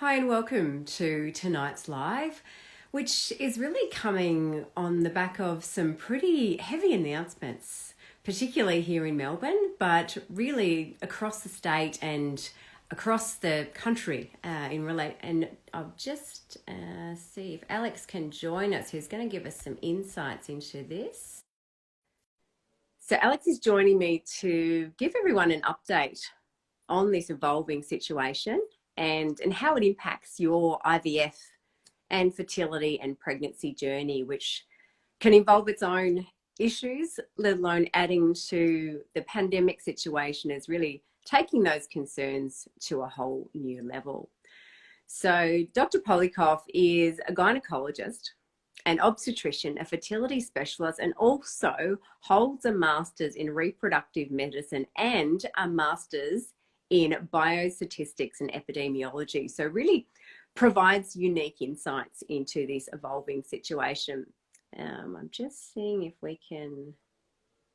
Hi and welcome to tonight's live, which is really coming on the back of some pretty heavy announcements, particularly here in Melbourne, but really across the state and across the country. And I'll just see if Alex can join us, who's going to give us some insights into this. So Alex is joining me to give everyone an update on this evolving situation and how it impacts your IVF and fertility and pregnancy journey, which can involve its own issues, let alone adding to the pandemic situation, is really taking those concerns to a whole new level. So Dr. Polyakov is a gynecologist, an obstetrician, a fertility specialist, and also holds a master's in reproductive medicine and a master's in biostatistics and epidemiology. So really provides unique insights into this evolving situation. I'm just seeing if we can,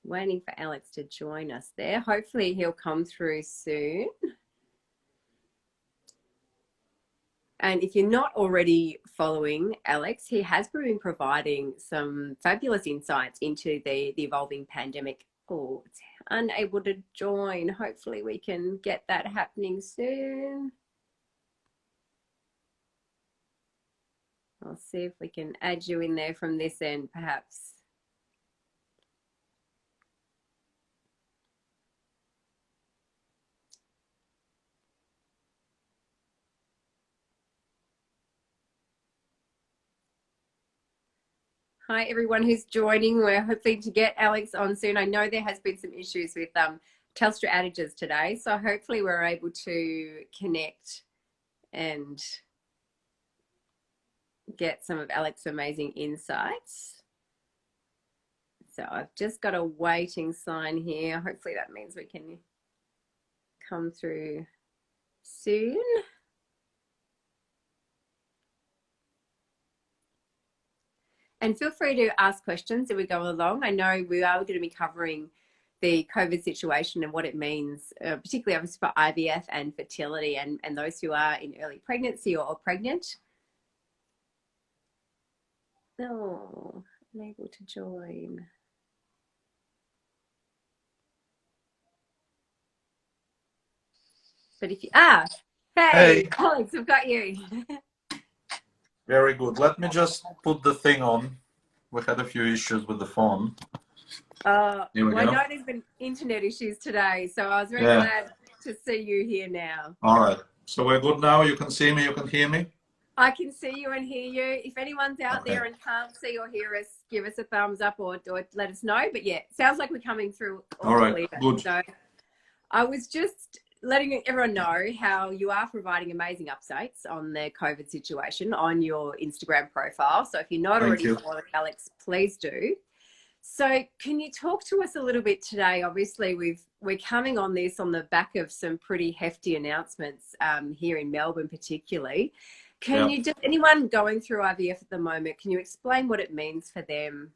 waiting for Alex to join us there. Hopefully he'll come through soon. And if you're not already following Alex, he has been providing some fabulous insights into the evolving pandemic. Oh, it's unable to join. Hopefully we can get that happening soon. I'll see if we can add you in there from this end, perhaps. Hi, everyone who's joining. We're hoping to get Alex on soon. I know there has been some issues with Telstra outages today, so hopefully we're able to connect and get some of Alex's amazing insights. So I've just got a waiting sign here. Hopefully that means we can come through soon. And feel free to ask questions as we go along. I know we are going to be covering the COVID situation and what it means, particularly obviously for IVF and fertility and those who are in early pregnancy or pregnant. Oh, unable to join. But if you, hey, Alex, I've got you. Very good. Let me just put the thing on. We had a few issues with the phone. Well, I know there's been internet issues today, so I was very glad to see you here now. All right. So we're good now. You can see me, you can hear me? I can see you and hear you. If anyone's out there and can't see or hear us, give us a thumbs up or let us know. But yeah, sounds like we're coming through all right, clear. good. So I was just letting everyone know how you are providing amazing updates on the COVID situation on your Instagram profile. So if you're not already following Alex, please do. So can you talk to us a little bit today? Obviously, we're coming on this on the back of some pretty hefty announcements here in Melbourne particularly. Can you just, anyone going through IVF at the moment, can you explain what it means for them?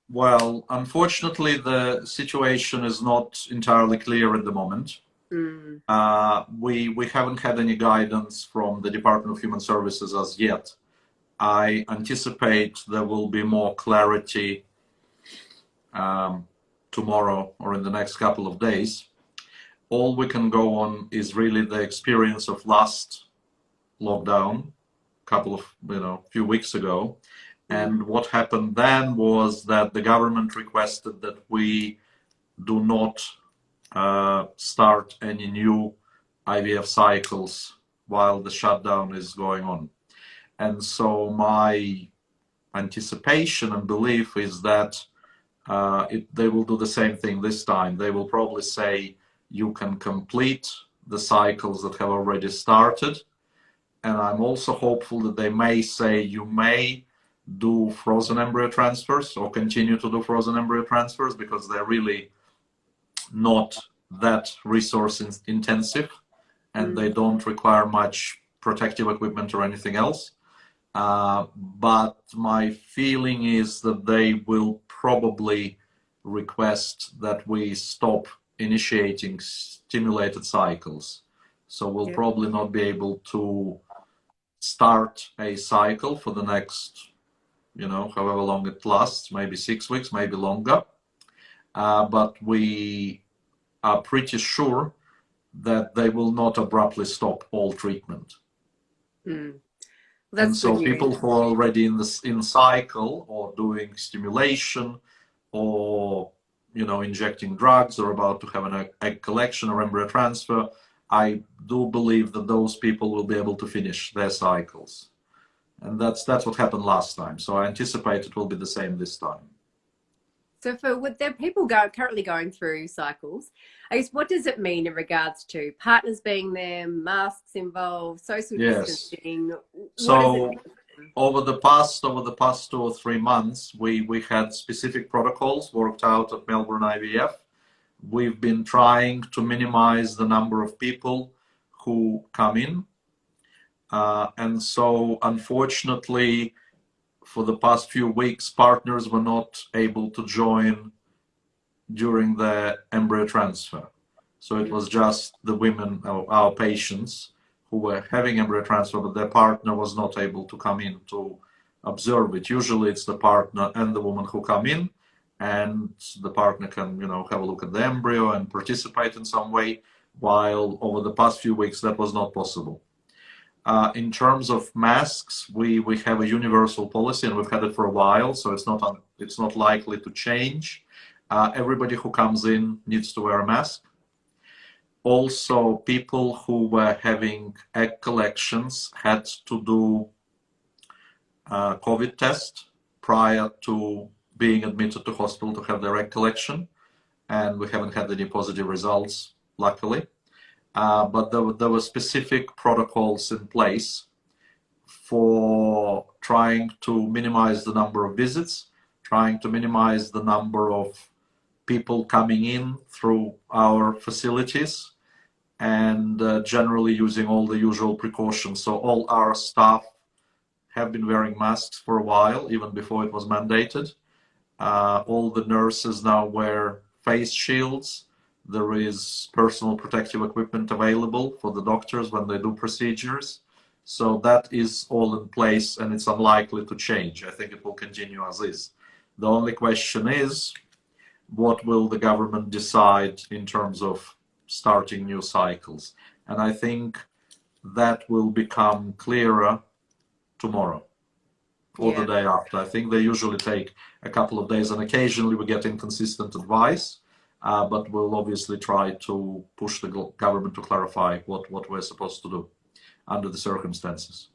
Well, unfortunately, the situation is not entirely clear at the moment. We haven't had any guidance from the Department of Human Services as yet. I anticipate there will be more clarity tomorrow or in the next couple of days. All we can go on is really the experience of last lockdown, few weeks ago. And what happened then was that the government requested that we do not start any new IVF cycles while the shutdown is going on. And so my anticipation and belief is that they will do the same thing this time. They will probably say you can complete the cycles that have already started. And I'm also hopeful that they may say you may do frozen embryo transfers or continue to do frozen embryo transfers because they're really not that resource intensive and they don't require much protective equipment or anything else. But my feeling is that they will probably request that we stop initiating stimulated cycles. So we'll probably not be able to start a cycle for the next, however long it lasts, maybe 6 weeks, maybe longer. But we are pretty sure that they will not abruptly stop all treatment. That's and so good news. people who are already in cycle or doing stimulation or injecting drugs or about to have an egg collection or embryo transfer, I do believe that those people will be able to finish their cycles. And that's what happened last time. So I anticipate it will be the same this time. So with the people currently going through cycles, I guess, what does it mean in regards to partners being there, masks involved, social distancing? So over the past 2 or 3 months, we had specific protocols worked out at Melbourne IVF. We've been trying to minimize the number of people who come in. And so unfortunately, for the past few weeks, partners were not able to join during the embryo transfer. So it was just the women, our patients, who were having embryo transfer, but their partner was not able to come in to observe it. Usually it's the partner and the woman who come in, and the partner can, have a look at the embryo and participate in some way, while over the past few weeks that was not possible. In terms of masks, we have a universal policy, and we've had it for a while, so it's not likely to change. Everybody who comes in needs to wear a mask. Also, people who were having egg collections had to do a COVID test prior to being admitted to hospital to have their egg collection, and we haven't had any positive results, luckily. But there were specific protocols in place for trying to minimize the number of visits, trying to minimize the number of people coming in through our facilities, and generally using all the usual precautions. So all our staff have been wearing masks for a while, even before it was mandated. All the nurses now wear face shields. There is personal protective equipment available for the doctors when they do procedures. So that is all in place, and it's unlikely to change. I think it will continue as is. The only question is, what will the government decide in terms of starting new cycles? And I think that will become clearer tomorrow or the day after. I think they usually take a couple of days, and occasionally we get inconsistent advice. But we'll obviously try to push the government to clarify what we're supposed to do under the circumstances.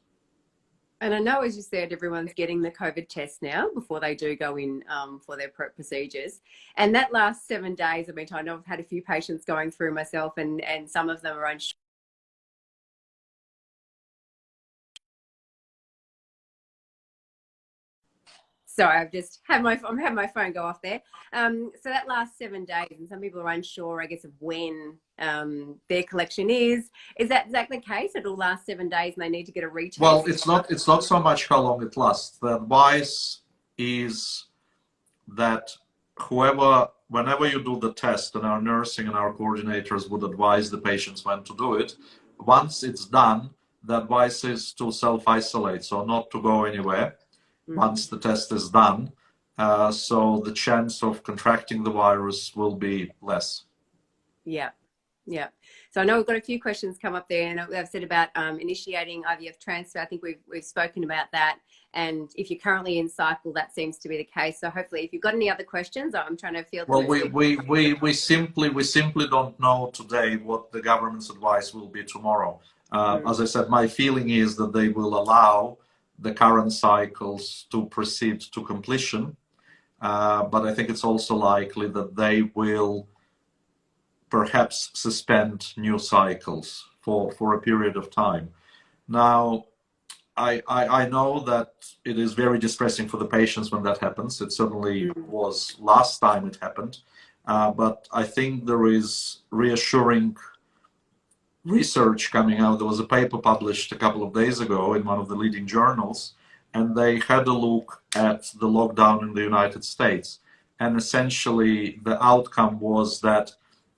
And I know, as you said, everyone's getting the COVID test now before they do go in for their procedures. And that last 7 days, I know I've had a few patients going through myself, and some of them are unsure. Sorry, I've just had my phone go off there. So that last 7 days, and some people are unsure, I guess, of when their collection is. Is that exactly the case? It'll last 7 days, and they need to get a retest? Well, it's not so much how long it lasts. The advice is that whenever you do the test, and our nursing and our coordinators would advise the patients when to do it, once it's done, the advice is to self-isolate, so not to go anywhere. Once the test is done, so the chance of contracting the virus will be less. Yeah. So I know we've got a few questions come up there, and I've said about initiating IVF transfer. I think we've spoken about that, and if you're currently in cycle, that seems to be the case. So hopefully, if you've got any other questions, I'm trying to field. Well, we simply don't know today what the government's advice will be tomorrow. As I said, my feeling is that they will allow the current cycles to proceed to completion, but I think it's also likely that they will perhaps suspend new cycles for a period of time. Now, I know that it is very distressing for the patients when that happens. It certainly was last time it happened, but I think there is reassuring research coming out. There was a paper published a couple of days ago in one of the leading journals, and they had a look at the lockdown in the United States. And essentially, the outcome was that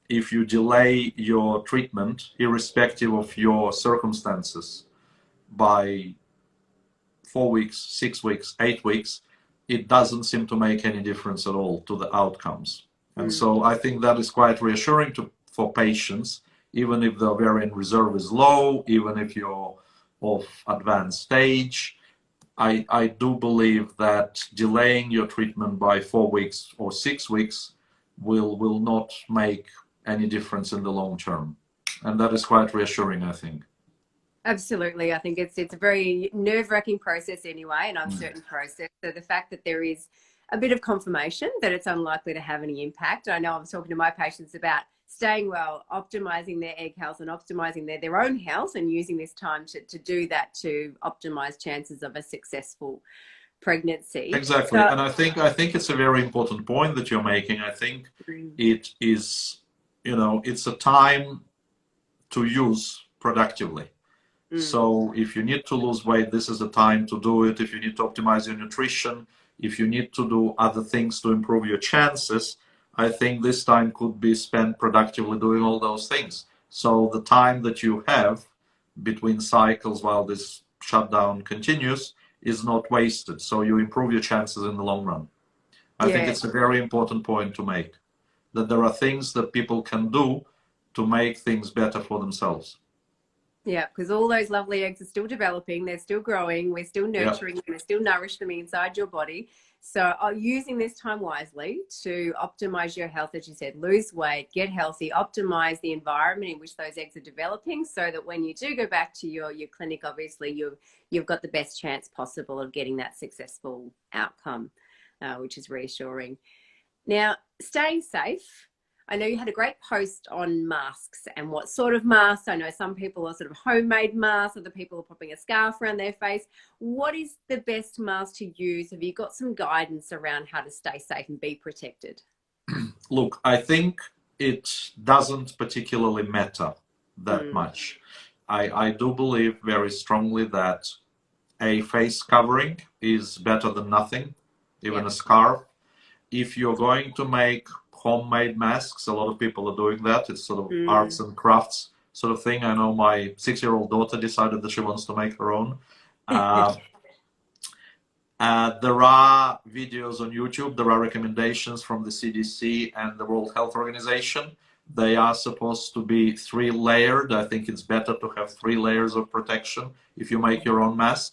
if you delay your treatment, irrespective of your circumstances, by 4 weeks, 6 weeks, 8 weeks, it doesn't seem to make any difference at all to the outcomes. And so I think that is quite reassuring for patients, even if the ovarian reserve is low, even if you're of advanced stage. I do believe that delaying your treatment by 4 weeks or 6 weeks will not make any difference in the long term. And that is quite reassuring, I think. Absolutely. I think it's a very nerve-wracking process anyway, an uncertain process. So the fact that there is a bit of confirmation that it's unlikely to have any impact. I know I was talking to my patients about staying well, optimizing their egg health and optimizing their own health, and using this time to do that to optimize chances of a successful pregnancy. Exactly. And I think it's a very important point that you're making. I think it is, it's a time to use productively. So if you need to lose weight, this is the time to do it. If you need to optimize your nutrition, if you need to do other things to improve your chances, I think this time could be spent productively doing all those things. So the time that you have between cycles while this shutdown continues is not wasted. So you improve your chances in the long run. I think it's a very important point to make, that there are things that people can do to make things better for themselves. Yeah, because all those lovely eggs are still developing, they're still growing, we're still nurturing them, we're still nourish them inside your body. So using this time wisely to optimize your health, as you said, lose weight, get healthy, optimize the environment in which those eggs are developing, so that when you do go back to your clinic, obviously you've got the best chance possible of getting that successful outcome, which is reassuring. Now, staying safe. I know you had a great post on masks and what sort of masks. I know some people are sort of homemade masks, other people are popping a scarf around their face. What is the best mask to use? Have you got some guidance around how to stay safe and be protected? Look, I think it doesn't particularly matter that much. I do believe very strongly that a face covering is better than nothing, even a scarf. If you're going to make homemade masks, a lot of people are doing that. It's sort of arts and crafts sort of thing. I know my 6-year-old daughter decided that she wants to make her own. There are videos on YouTube. There are recommendations from the CDC and the World Health Organization. They are supposed to be 3-layered. I think it's better to have 3 layers of protection if you make your own mask.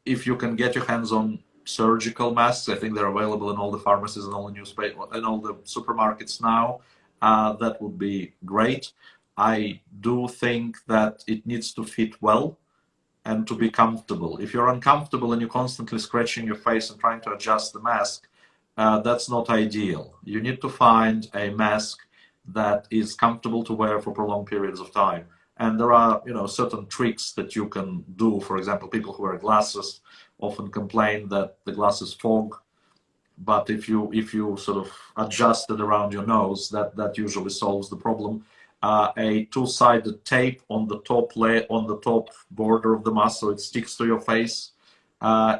If you can get your hands on surgical masks, I think they're available in all the pharmacies and all the newspaper and all the supermarkets now. That would be great. I do think that it needs to fit well and to be comfortable. If you're uncomfortable and you're constantly scratching your face and trying to adjust the mask, that's not ideal. You need to find a mask that is comfortable to wear for prolonged periods of time. And there are, certain tricks that you can do. For example, people who wear glasses often complain that the glasses fog. But if you sort of adjust it around your nose, that usually solves the problem. A 2-sided tape on the top layer, on the top border of the mask, so it sticks to your face,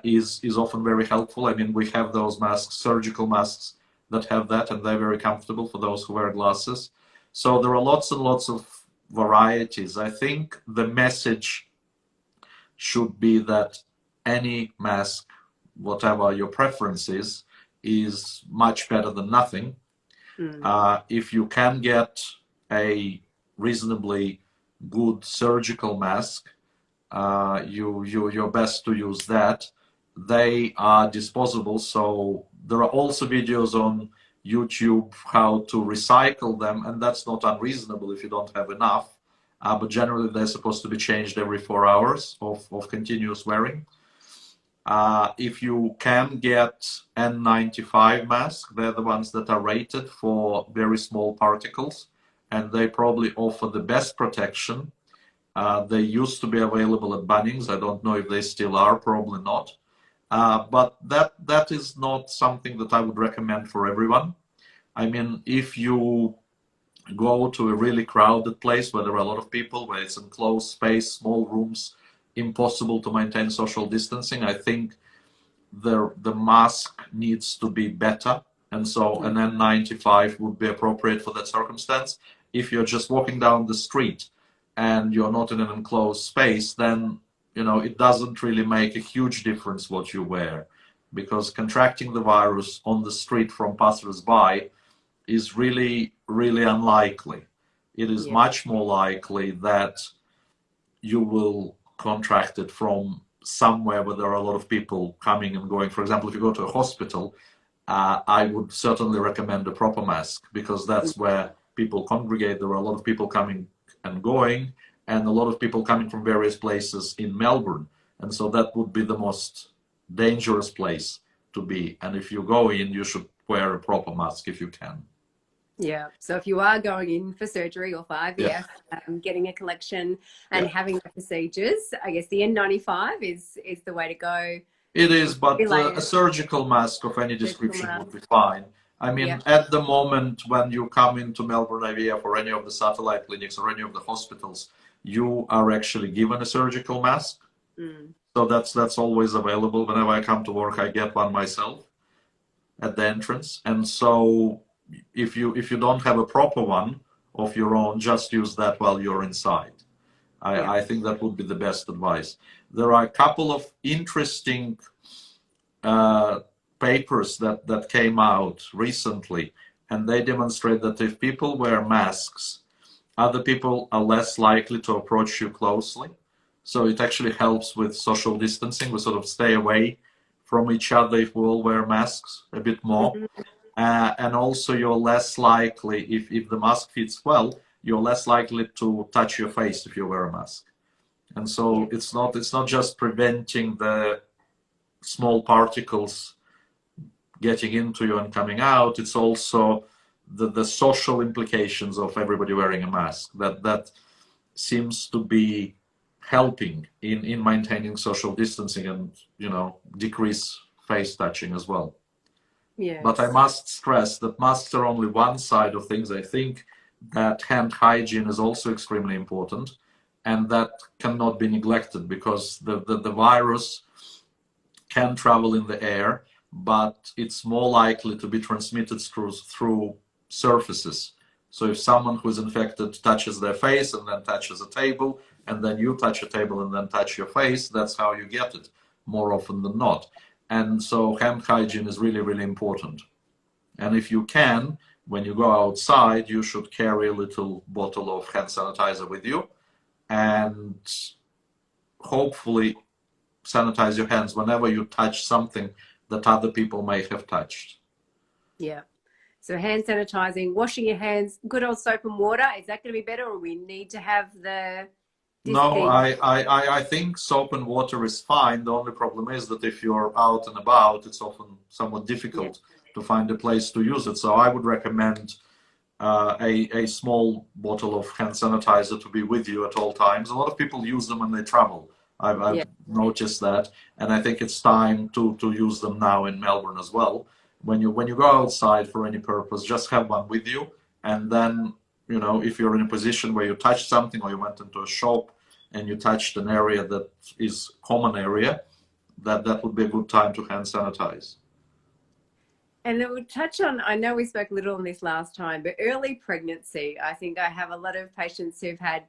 is often very helpful. I mean, we have those masks, surgical masks, that have that, and they're very comfortable for those who wear glasses. So there are lots and lots of varieties. I think the message should be that any mask, whatever your preference is much better than nothing. If you can get a reasonably good surgical mask, you're best to use that. They are disposable, so there are also videos on YouTube how to recycle them, and that's not unreasonable if you don't have enough. But generally, they're supposed to be changed every 4 hours of continuous wearing. If you can get N95 masks, they're the ones that are rated for very small particles, and they probably offer the best protection. They used to be available at Bunnings. I don't know if they still are, probably not. But that is not something that I would recommend for everyone. I mean, if you go to a really crowded place where there are a lot of people, where it's enclosed space, small rooms, impossible to maintain social distancing, I think the mask needs to be better. And so an N95 would be appropriate for that circumstance. If you're just walking down the street and you're not in an enclosed space, then it doesn't really make a huge difference what you wear, because contracting the virus on the street from passers-by is really, really unlikely. It is much more likely that you will contract it from somewhere where there are a lot of people coming and going. For example, if you go to a hospital, I would certainly recommend a proper mask, because that's where people congregate. There are a lot of people coming and going, and a lot of people coming from various places in Melbourne. And so that would be the most dangerous place to be. And if you go in, you should wear a proper mask if you can. Yeah. So if you are going in for surgery or for IVF, getting a collection and having the procedures, I guess the N95 is the way to go. It is, but a surgical mask of any description would be fine. I mean, at the moment, when you come into Melbourne IVF or any of the satellite clinics or any of the hospitals, you are actually given a surgical mask. So that's always available. Whenever I come to work, I get one myself at the entrance. And so if you don't have a proper one of your own, just use that while you're inside. I think that would be the best advice. There are a couple of interesting papers that came out recently, and they demonstrate that if people wear masks, other people are less likely to approach you closely. So it actually helps with social distancing. We sort of stay away from each other if we all wear masks a bit more. And also you're less likely, if the mask fits well, you're less likely to touch your face if you wear a mask. And so it's not just preventing the small particles getting into you and coming out, it's also the social implications of everybody wearing a mask that seems to be helping in maintaining social distancing and decrease face touching as well. But I must stress that masks are only one side of things. I think that hand hygiene is also extremely important, and that cannot be neglected, because the virus can travel in the air, but it's more likely to be transmitted through surfaces. So if someone who's infected touches their face and then touches a table, and then you touch a table and then touch your face, that's how you get it more often than not. And so hand hygiene is really, really important. And if you can, when you go outside, you should carry a little bottle of hand sanitizer with you, and hopefully sanitize your hands whenever you touch something that other people may have touched. Yeah. So hand sanitizing, washing your hands, good old soap and water, is that going to be better, or we need to have the... No, I think soap and water is fine. The only problem is that if you're out and about, it's often somewhat difficult to find a place to use it. So I would recommend a small bottle of hand sanitizer to be with you at all times. A lot of people use them when they travel. I've noticed that, and I think it's time to use them now in Melbourne as well. When you go outside for any purpose, just have one with you, and then if you're in a position where you touched something, or you went into a shop and you touched an area that is common area, that would be a good time to hand sanitize. And it would touch on, I know we spoke a little on this last time, but early pregnancy. I think I have a lot of patients who've had,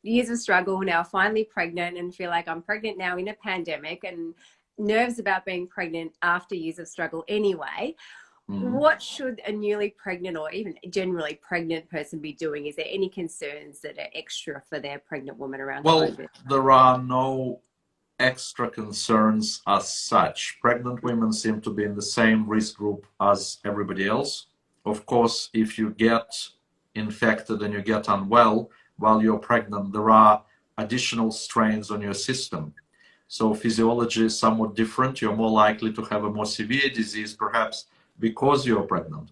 years of struggle, now finally pregnant, and feel like I'm pregnant now in a pandemic, and nerves about being pregnant after years of struggle anyway. What should a newly pregnant, or even generally pregnant person, be doing? Is there any concerns that are extra for their pregnant woman around COVID? Well, there are no extra concerns as such. Pregnant women seem to be in the same risk group as everybody else. Of course, if you get infected and you get unwell while you're pregnant, there are additional strains on your system. So physiology is somewhat different. You're more likely to have a more severe disease, perhaps because you're pregnant.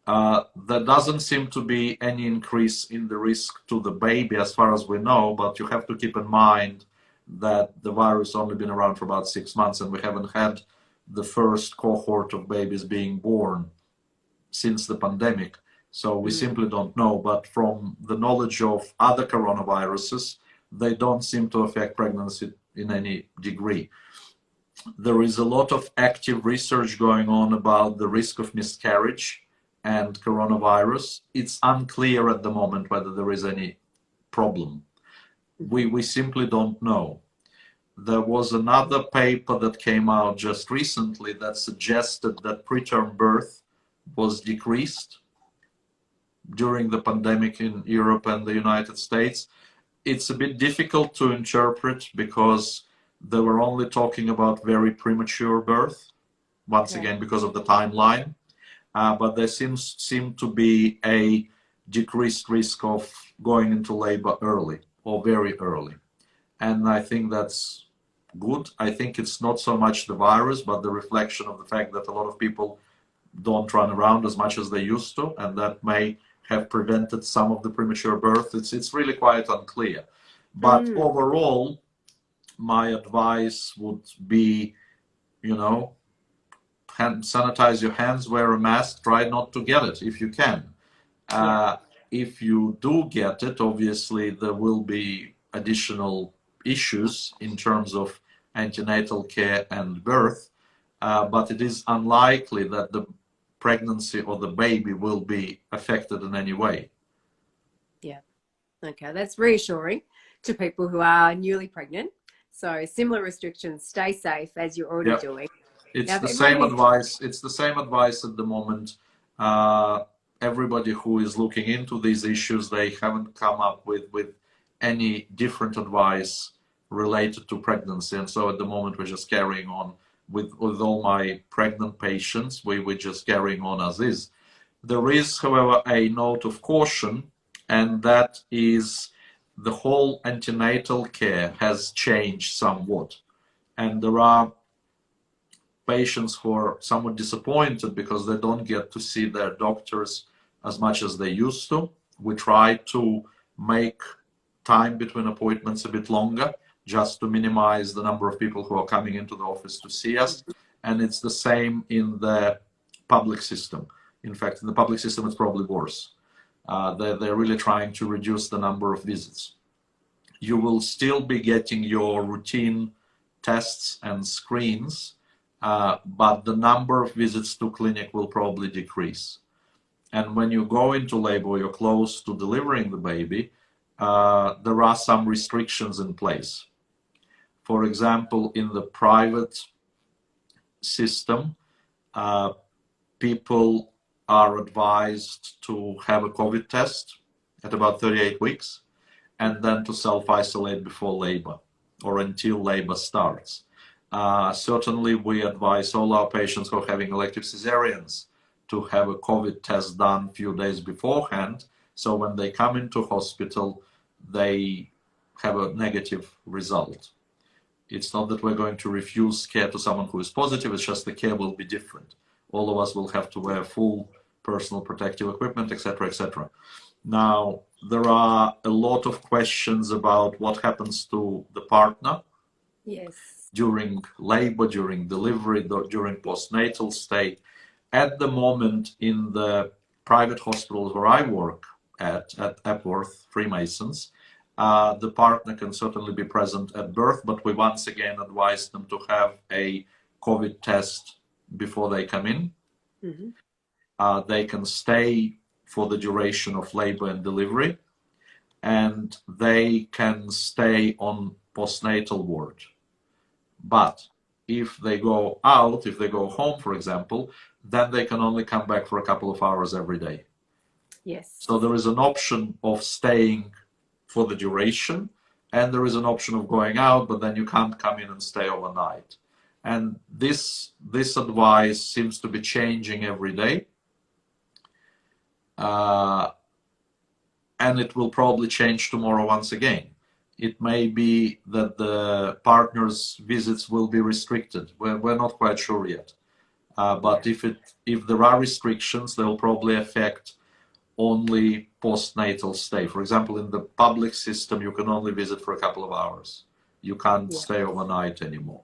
There doesn't seem to be any increase in the risk to the baby as far as we know, but you have to keep in mind that the virus only been around for about 6 months, and we haven't had the first cohort of babies being born since the pandemic. So we simply don't know. But from the knowledge of other coronaviruses, they don't seem to affect pregnancy in any degree. There is a lot of active research going on about the risk of miscarriage and coronavirus. It's unclear at the moment whether there is any problem. We simply don't know. There was another paper that came out just recently that suggested that preterm birth was decreased during the pandemic in Europe and the United States. It's a bit difficult to interpret because they were only talking about very premature birth, once again because of the timeline, but there seem to be a decreased risk of going into labor early or very early. And I think that's good. I think it's not so much the virus, but the reflection of the fact that a lot of people don't run around as much as they used to, and that may have prevented some of the premature birth. It's really quite unclear. But overall, my advice would be, sanitize your hands, wear a mask, try not to get it if you can. If you do get it, obviously there will be additional issues in terms of antenatal care and birth, but it is unlikely that the pregnancy or the baby will be affected in any way. Yeah. Okay, that's reassuring to people who are newly pregnant. So similar restrictions, stay safe as you're already doing. It's the same advice. It's the same advice at the moment. Everybody who is looking into these issues, they haven't come up with any different advice related to pregnancy. And so at the moment, we're just carrying on with all my pregnant patients. We're just carrying on as is. There is, however, a note of caution, and that is the whole antenatal care has changed somewhat. And there are patients who are somewhat disappointed because they don't get to see their doctors as much as they used to. We try to make time between appointments a bit longer, just to minimize the number of people who are coming into the office to see us. And it's the same in the public system. In fact, in the public system, it's probably worse. They're really trying to reduce the number of visits. You will still be getting your routine tests and screens, but the number of visits to clinic will probably decrease. And when you go into labor or you're close to delivering the baby, there are some restrictions in place. For example, in the private system, people are advised to have a COVID test at about 38 weeks and then to self-isolate before labor or until labor starts. Certainly, we advise all our patients who are having elective cesareans to have a COVID test done a few days beforehand, so when they come into hospital, they have a negative result. It's not that we're going to refuse care to someone who is positive, it's just the care will be different. All of us will have to wear full personal protective equipment, etc., etc. Now, there are a lot of questions about what happens to the partner. Yes. During labor, during delivery, during postnatal stay. At the moment, in the private hospitals where I work at Epworth Freemasons, the partner can certainly be present at birth, but we once again advise them to have a COVID test before they come in. They can stay for the duration of labor and delivery, and they can stay on postnatal ward. But if they go out, if they go home, for example, then they can only come back for a couple of hours every day. Yes. So there is an option of staying for the duration, and there is an option of going out, but then you can't come in and stay overnight. And this advice seems to be changing every day. And it will probably change tomorrow once again. It may be that the partner's visits will be restricted. We're not quite sure yet. But if there are restrictions, they will probably affect only postnatal stay. For example, in the public system, you can only visit for a couple of hours. You can't stay overnight anymore.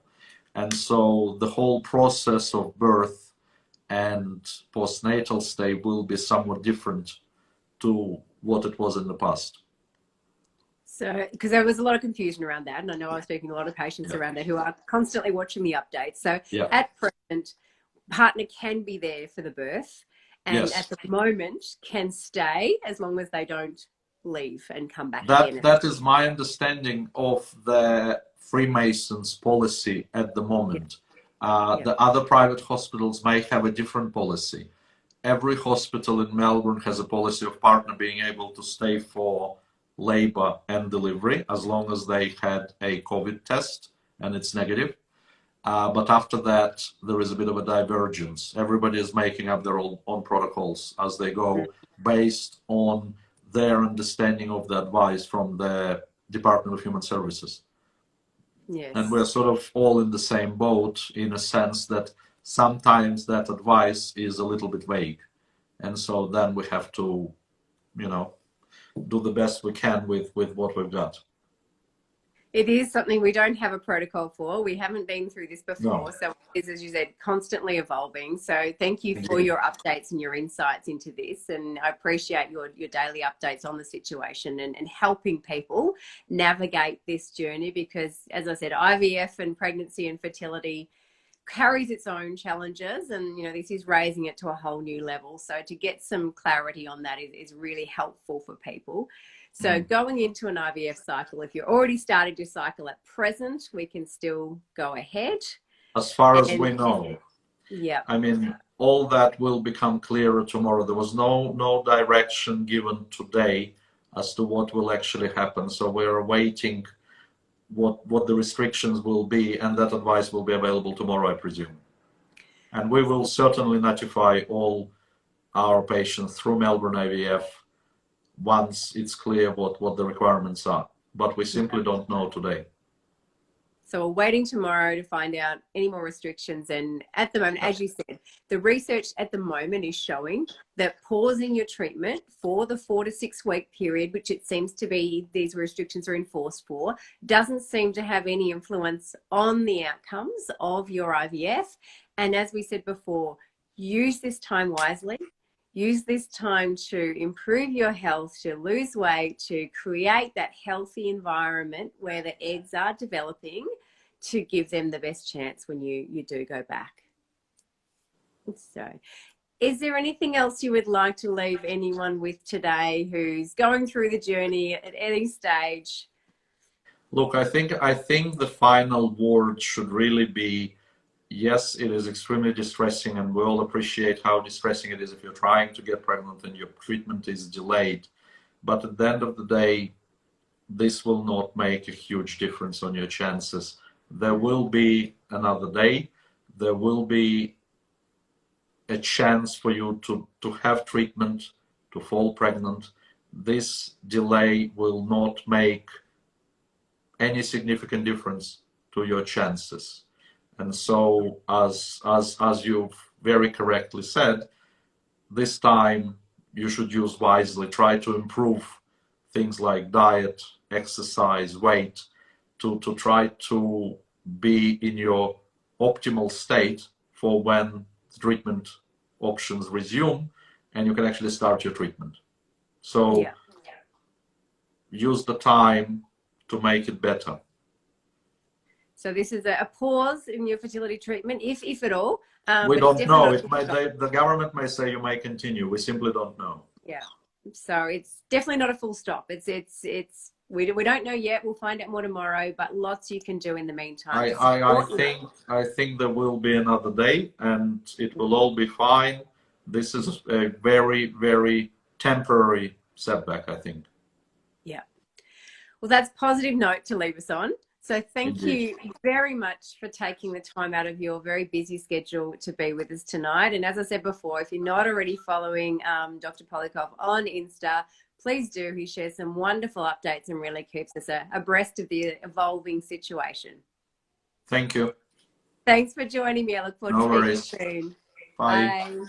And so the whole process of birth and postnatal stay will be somewhat different to what it was in the past. So, because there was a lot of confusion around that, and I know I was speaking to a lot of patients around there who are constantly watching the updates. So at present, partner can be there for the birth, and at the moment can stay as long as they don't leave and come back That again. that is my understanding of the Freemasons policy at the moment. Yeah. The other private hospitals may have a different policy. Every hospital in Melbourne has a policy of partner being able to stay for labor and delivery as long as they had a COVID test and it's negative. But after that, there is a bit of a divergence. Everybody is making up their own protocols as they go based on their understanding of the advice from the Department of Human Services. Yes. And we're sort of all in the same boat in a sense that sometimes that advice is a little bit vague. And so then we have to, do the best we can with what we've got. It is something we don't have a protocol for. We haven't been through this before. No. So it is, as you said, constantly evolving. So thank you for Indeed. your updates and your insights into this. And I appreciate your daily updates on the situation and helping people navigate this journey because, as I said, IVF and pregnancy and fertility carries its own challenges, and this is raising it to a whole new level. So to get some clarity on that is really helpful for people. So going into an IVF cycle, if you're already started your cycle at present, we can still go ahead. As far as we know. Yeah. I mean, all that will become clearer tomorrow. There was no direction given today as to what will actually happen. So we're awaiting what the restrictions will be, and that advice will be available tomorrow, I presume. And we will certainly notify all our patients through Melbourne IVF once it's clear what the requirements are. But we simply don't know today. So we're waiting tomorrow to find out any more restrictions. And at the moment, as you said, the research at the moment is showing that pausing your treatment for the 4 to 6 week period, which it seems to be these restrictions are enforced for, doesn't seem to have any influence on the outcomes of your IVF. And as we said before, use this time wisely. Use this time to improve your health, to lose weight, to create that healthy environment where the eggs are developing to give them the best chance when you do go back. So, is there anything else you would like to leave anyone with today who's going through the journey at any stage? Look, I think the final word should really be, yes, it is extremely distressing, and we all appreciate how distressing it is if you're trying to get pregnant and your treatment is delayed. But at the end of the day, this will not make a huge difference on your chances. There will be another day. There will be a chance for you to have treatment, to fall pregnant. This delay will not make any significant difference to your chances. And so, as you've very correctly said, this time you should use wisely. Try to improve things like diet, exercise, weight, to try to be in your optimal state for when treatment options resume and you can actually start your treatment. So use the time to make it better. So this is a pause in your fertility treatment, if at all. We don't know. The government may say you may continue. We simply don't know. Yeah. So it's definitely not a full stop. We don't know yet. We'll find out more tomorrow, but lots you can do in the meantime. I think there will be another day and it will all be fine. This is a very, very temporary setback, I think. Yeah. Well, that's a positive note to leave us on. So thank Indeed. you very much for taking the time out of your very busy schedule to be with us tonight. And as I said before, if you're not already following Dr. Polyakov on Insta, please do. He shares some wonderful updates and really keeps us abreast of the evolving situation. Thank you. Thanks for joining me. I look forward to speaking soon. Bye. Bye.